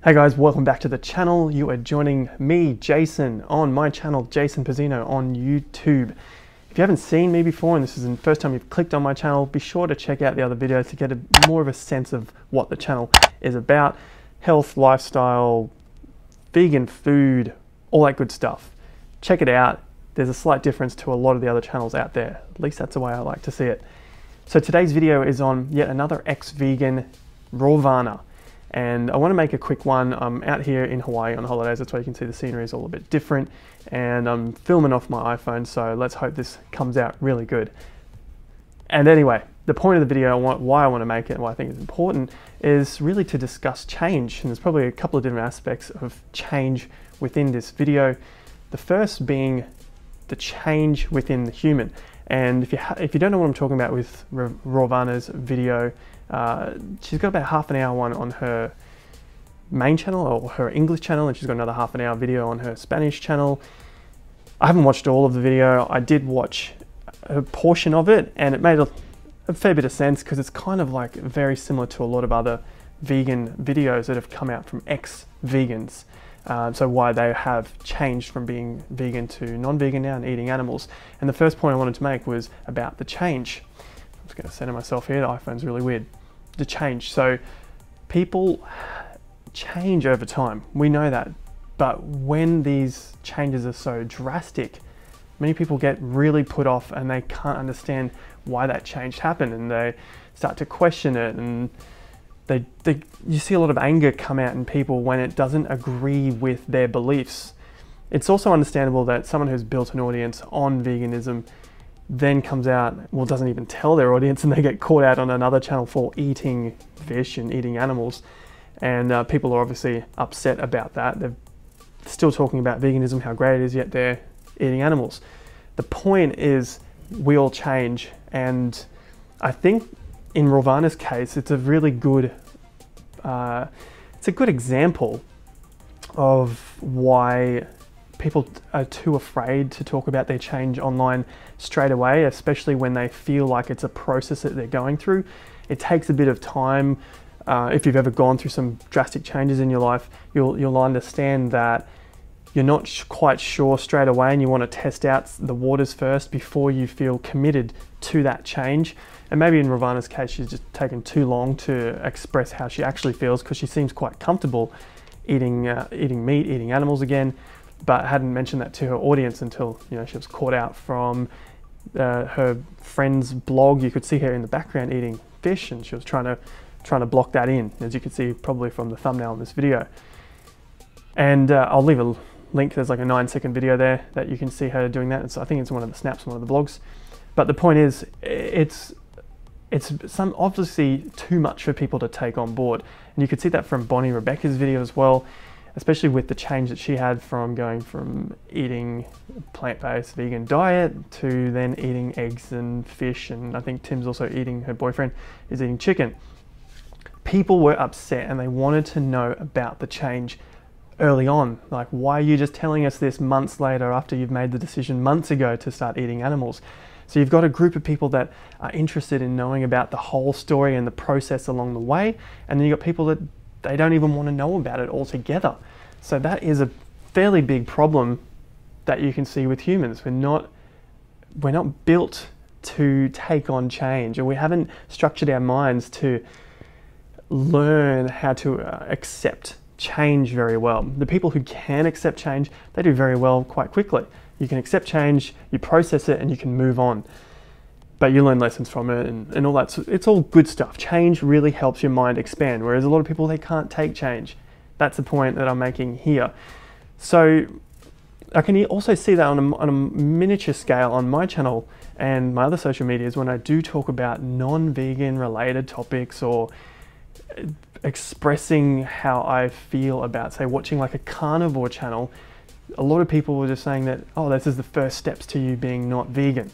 Hey guys, welcome back to the channel. You are joining me, Jason, on my channel, Jason Pizzino on YouTube. If you haven't seen me before and this is the first time you've clicked on my channel, be sure to check out the other videos to get more of a sense of what the channel is about. Health, lifestyle, vegan food, all that good stuff. Check it out. There's a slight difference to a lot of the other channels out there. At least that's the way I like to see it. So today's video is on yet another ex-vegan, Rawvana. And I want to make a quick one. I'm out here in Hawaii on holidays, that's why you can see the scenery is all a bit different. And I'm filming off my iPhone, so let's hope this comes out really good. And anyway, the point of the video, why I want to make it, and why I think it's important, is really to discuss change. And there's probably a couple of different aspects of change within this video. The first being the change within the human. And if you don't know what I'm talking about with Rawvana's video, she's got about half an hour one on her main channel or her English channel, and she's got another half an hour video on her Spanish channel. I haven't watched all of the video. I did watch a portion of it, and it made a fair bit of sense because it's kind of like very similar to a lot of other vegan videos that have come out from ex-vegans. So why they have changed from being vegan to non-vegan now and eating animals. And the first point I wanted to make was about the change. I'm just going to center myself here, the iPhone's really weird. The change. So people change over time, we know that. But when these changes are so drastic, many people get really put off and they can't understand why that change happened, and they start to question it, and you see a lot of anger come out in people when it doesn't agree with their beliefs. It's also understandable that someone who's built an audience on veganism then comes out, well, doesn't even tell their audience, and they get caught out on another channel for eating fish and eating animals. And people are obviously upset about that. They're still talking about veganism, how great it is, yet they're eating animals. The point is, we all change, and I think in Rawvana's case, it's a really good, it's a good example of why people are too afraid to talk about their change online straight away, especially when they feel like it's a process that they're going through. It takes a bit of time. If you've ever gone through some drastic changes in your life, you'll understand that you're not quite sure straight away, and you want to test out the waters first before you feel committed to that change. And maybe in Rawvana's case, she's just taken too long to express how she actually feels, because she seems quite comfortable eating meat, eating animals again, but hadn't mentioned that to her audience until she was caught out from her friend's blog. You could see her in the background eating fish, and she was trying to block that in, as you can see probably from the thumbnail in this video. And I'll leave a link. There's like a 9-second video there that you can see her doing that. So I think it's one of the snaps, one of the blogs. But the point is, it's obviously too much for people to take on board. And you could see that from Bonnie Rebecca's video as well, especially with the change that she had from going from eating a plant-based vegan diet to then eating eggs and fish. And I think Tim's also eating, her boyfriend is eating chicken. People were upset and they wanted to know about the change early on. Like, why are you just telling us this months later after you've made the decision months ago to start eating animals? So you've got a group of people that are interested in knowing about the whole story and the process along the way, and then you've got people that they don't even want to know about it altogether. So that is a fairly big problem that you can see with humans. We're not built to take on change, and we haven't structured our minds to learn how to accept change very well. The people who can accept change, they do very well quite quickly. You can accept change, you process it, and you can move on. But you learn lessons from it and all that. So it's all good stuff. Change really helps your mind expand, whereas a lot of people, they can't take change. That's the point that I'm making here. So I can also see that on a miniature scale on my channel and my other social medias when I do talk about non-vegan related topics, or expressing how I feel about, say, watching like a carnivore channel. A lot of people were just saying that, oh, this is the first steps to you being not vegan.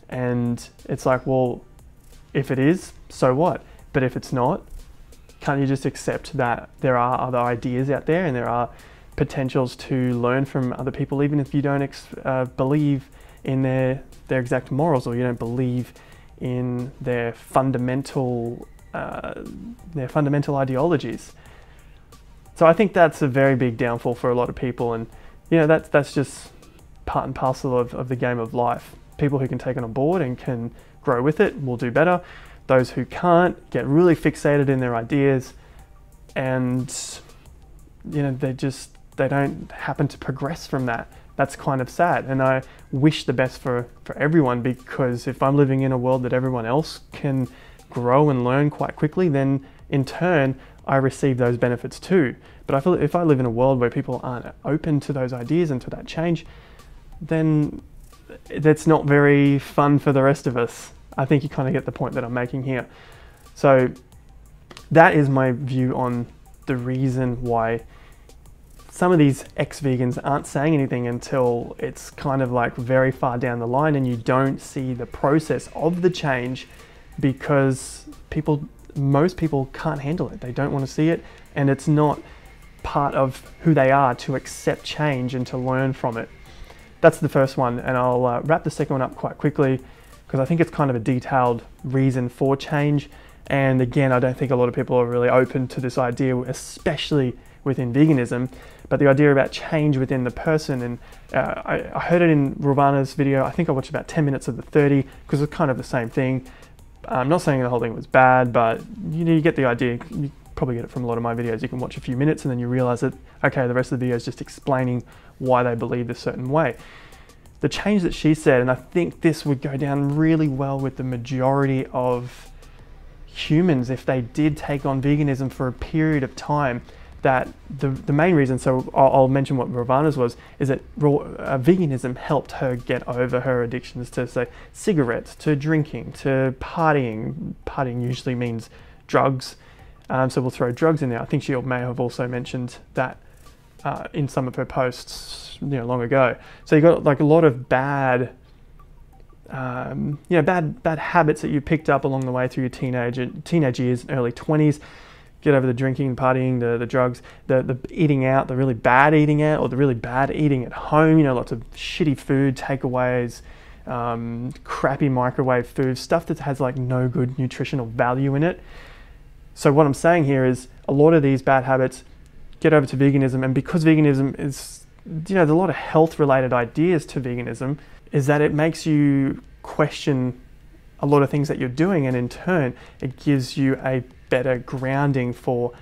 And it's like, well, if it is, so what? But if it's not, can't you just accept that there are other ideas out there and there are potentials to learn from other people, even if you don't believe in their exact morals, or you don't believe in their fundamental ideologies. So I think that's a very big downfall for a lot of people, and you know, that's just part and parcel of the game of life. People who can take it on board and can grow with it will do better. Those who can't get really fixated in their ideas, and you know, they don't happen to progress from that. That's kind of sad, and I wish the best for everyone, because if I'm living in a world that everyone else can grow and learn quite quickly, then in turn I receive those benefits too. But I feel if I live in a world where people aren't open to those ideas and to that change, then that's not very fun for the rest of us. I think you kind of get the point that I'm making here. So that is my view on the reason why some of these ex-vegans aren't saying anything until it's kind of like very far down the line and you don't see the process of the change, because most people can't handle it. They don't want to see it, and it's not part of who they are to accept change and to learn from it. That's the first one, and I'll wrap the second one up quite quickly, because I think it's kind of a detailed reason for change. And again, I don't think a lot of people are really open to this idea, especially within veganism, but the idea about change within the person. And I heard it in Rawvana's video. I think I watched about 10 minutes of the 30, because it's kind of the same thing. I'm not saying the whole thing was bad, but you get the idea. You probably get it from a lot of my videos. You can watch a few minutes and then you realize that, okay, the rest of the video is just explaining why they believe a certain way. The change that she said, and I think this would go down really well with the majority of humans if they did take on veganism for a period of time, that the main reason, so I'll mention what Rawvana's was, is that veganism helped her get over her addictions to, say, cigarettes, to drinking, to partying. Partying usually means drugs, so we'll throw drugs in there. I think she may have also mentioned that in some of her posts, you know, long ago. So you got like a lot of bad, bad habits that you picked up along the way through your teenage years, early 20s. Get over the drinking, partying, the drugs, the eating out, the really bad eating out, or the really bad eating at home, you know, lots of shitty food, takeaways, crappy microwave food, stuff that has like no good nutritional value in it. So what I'm saying here is a lot of these bad habits, get over to veganism. And because veganism is, you know, there's a lot of health related ideas to veganism, is that it makes you question a lot of things that you're doing, and in turn it gives you a better grounding for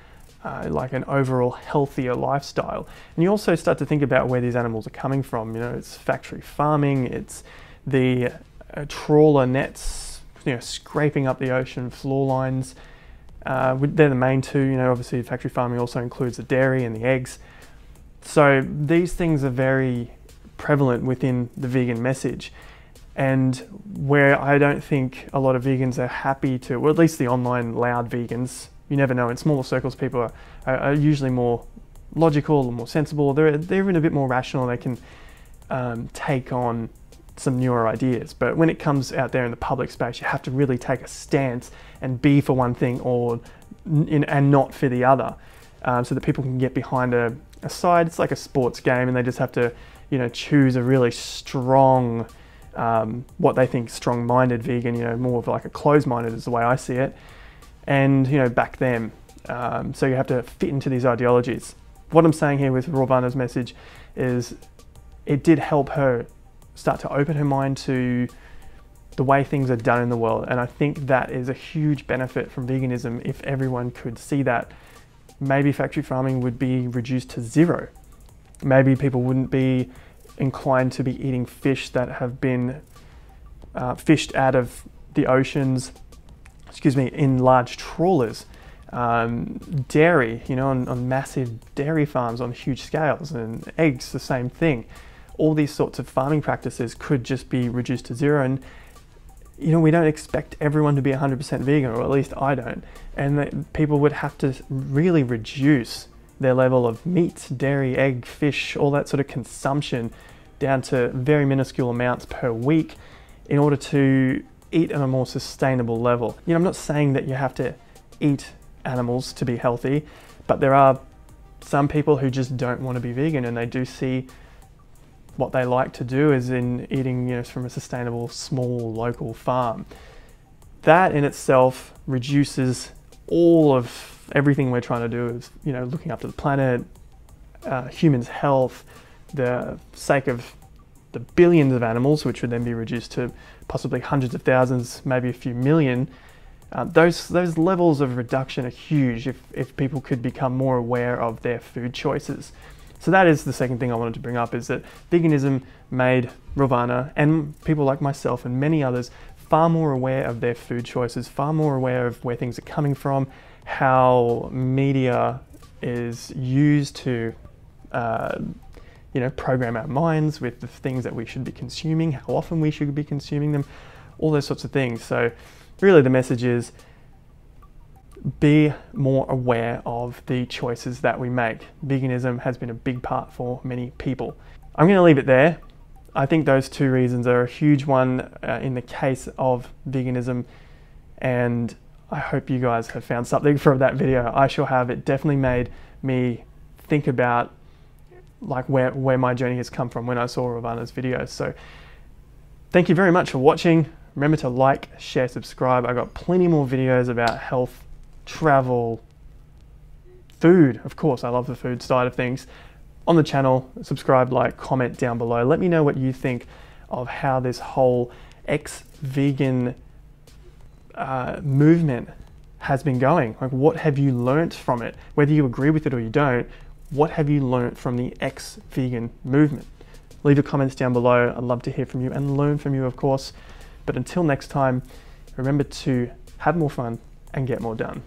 like an overall healthier lifestyle. And you also start to think about where these animals are coming from. You know, it's factory farming, it's the trawler nets, you know, scraping up the ocean floor lines. They're the main two. You know, obviously factory farming also includes the dairy and the eggs. So these things are very prevalent within the vegan message. And where I don't think a lot of vegans are happy to, or at least the online loud vegans, you never know, in smaller circles people are usually more logical, more sensible, they're even a bit more rational, they can take on some newer ideas. But when it comes out there in the public space, you have to really take a stance and be for one thing and not for the other, so that people can get behind a side. It's like a sports game, and they just have to, you know, choose a really strong, what they think strong-minded vegan, you know, more of like a closed-minded is the way I see it, and, you know, back them. So you have to fit into these ideologies. What I'm saying here with Rawvana's message is it did help her start to open her mind to the way things are done in the world, and I think that is a huge benefit from veganism. If everyone could see that, maybe factory farming would be reduced to zero. Maybe people wouldn't be inclined to be eating fish that have been fished out of the oceans, in large trawlers. Dairy, you know, on massive dairy farms on huge scales, and eggs, the same thing. All these sorts of farming practices could just be reduced to zero. And, you know, we don't expect everyone to be 100% vegan, or at least I don't. And that people would have to really reduce their level of meat, dairy, egg, fish, all that sort of consumption down to very minuscule amounts per week in order to eat at a more sustainable level. You know, I'm not saying that you have to eat animals to be healthy, but there are some people who just don't want to be vegan, and they do see what they like to do is in eating, you know, from a sustainable, small, local farm. That in itself reduces all of Everything we're trying to do is, you know, looking after the planet, humans' health, the sake of the billions of animals, which would then be reduced to possibly hundreds of thousands, maybe a few million. Those levels of reduction are huge if people could become more aware of their food choices. So that is the second thing I wanted to bring up, is that veganism made Rawvana and people like myself and many others far more aware of their food choices, far more aware of where things are coming from, how media is used to you know, program our minds with the things that we should be consuming, how often we should be consuming them, all those sorts of things. So really the message is be more aware of the choices that we make. Veganism has been a big part for many people. I'm going to leave it there. I think those two reasons are a huge one in the case of veganism, and I hope you guys have found something from that video. I sure have. It definitely made me think about like where my journey has come from when I saw Rawvana's videos. So thank you very much for watching. Remember to like, share, subscribe. I got plenty more videos about health, travel, food. Of course, I love the food side of things on the channel. Subscribe, like, comment down below. Let me know what you think of how this whole ex-vegan movement has been going. Like, what have you learnt from it? Whether you agree with it or you don't, what have you learnt from the ex-vegan movement? Leave your comments down below. I'd love to hear from you and learn from you, of course. But until next time, remember to have more fun and get more done.